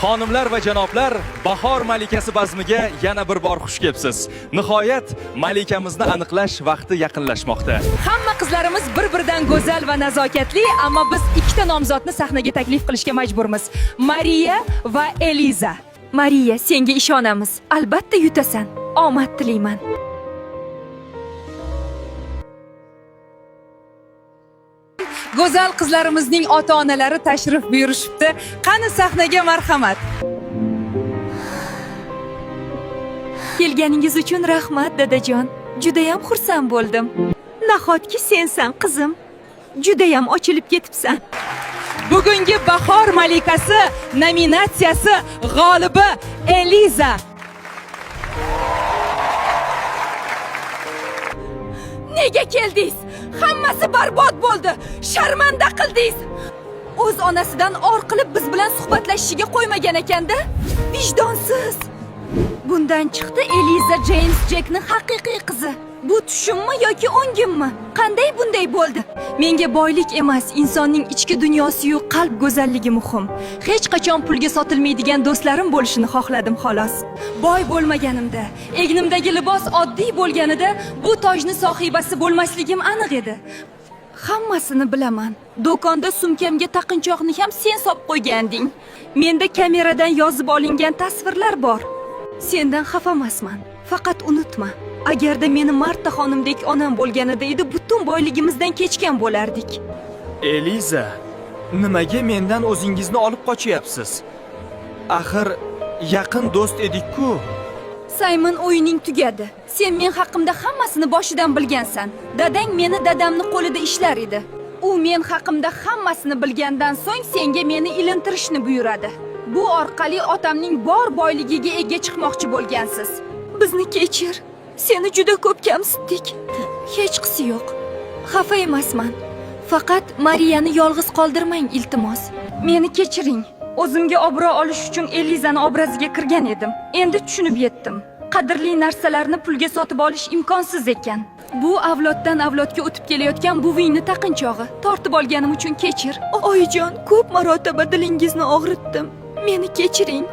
Xonimlar va janoblar, bahor malikasi bazmiga yana bir bor xush kelibsiz. Nihoyat malikamizni aniqlash vaqti yaqinlashmoqda. Hamma qizlarimiz bir-biridan go'zal va nazokatli, ammo biz ikkita nomzodni sahnaga taklif qilishga majburmiz. Mariya va Eliza. Mariya, senga ishonamiz. Albatta yutasan. Omad tilayman. Go'zal qizlarimizning ota-onalari tashrif buyurishibdi. Qani sahnaga marhamat. Kelganingiz uchun rahmat, dadajon. Juda ham xursand bo'ldim. Nahotki sensan, qizim. Juda ham ochilib ketibsan. Bugungi bahor malikasi nominatsiyasi g'olibi Eliza. Nega keldingiz? Hammasi barbod bo'ldi. Sharmanda qildingiz. O'z onasidan or qilib biz bilan suhbatlashishiga qo'ymagan ekanda? Vijdonsiz. Bundan chiqdi Eliza James Jackning haqiqiy qizi. Bu tushunmi yoki o'ngimmi? Qanday bunday bo'ldi? Menga boylik emas, insonning ichki dunyosi-yu qalb go'zalligi muhim. Hech qachon pulga sotilmaydigan do'stlarim bo'lishini xohladim xolos. Boy bo'lmaganimda, egnimdagi libos oddiy bo'lganida bu tojni sohibasi bo'lmasligim aniq edi. Hammasini bilaman. Do'konda sumkamga taqinchoqni ham sen solib qo'yganding. Menda kameradan yozib olingan tasvirlar bor. Sendan xafamasman. Faqat unutma. Agarda meni Marta xonimdek onam bo'lganida edi, butun boyligimizdan kechgan bo'lardik. Eliza, nimaga mendan o'zingizni olib qochyapsiz? Axir yaqin do'st edik-ku. Simon, o'yining tugadi. Sen men haqimda hammasini boshidan bilgansan. Dadang meni dadamni qo'lida ishlar edi. U men haqimda hammasini bilgandan so'ng senga meni ilintirishni buyuradi. Bu orqali otamning bor boyligiga ega chiqmoqchi bo'lgansiz. Bizni kechir. Seni juda ko'p kamsitdik. Hech qisi yo'q. Xafa emasman. Faqat Mariyani yolg'iz qoldirmang, iltimos. Meni kechiring. O'zimga obro' olish uchun Elizani obraziga kirgan edim. Endi tushunib yetdim. Qadrli narsalarni pulga sotib olish imkonsiz ekan. Bu avloddan avlodga o'tib kelayotgan buvingni taqinchog'i. Tortib olganim uchun kechir. Oyijon, ko'p marotaba dilingizni og'ritdim. Meni kechiring.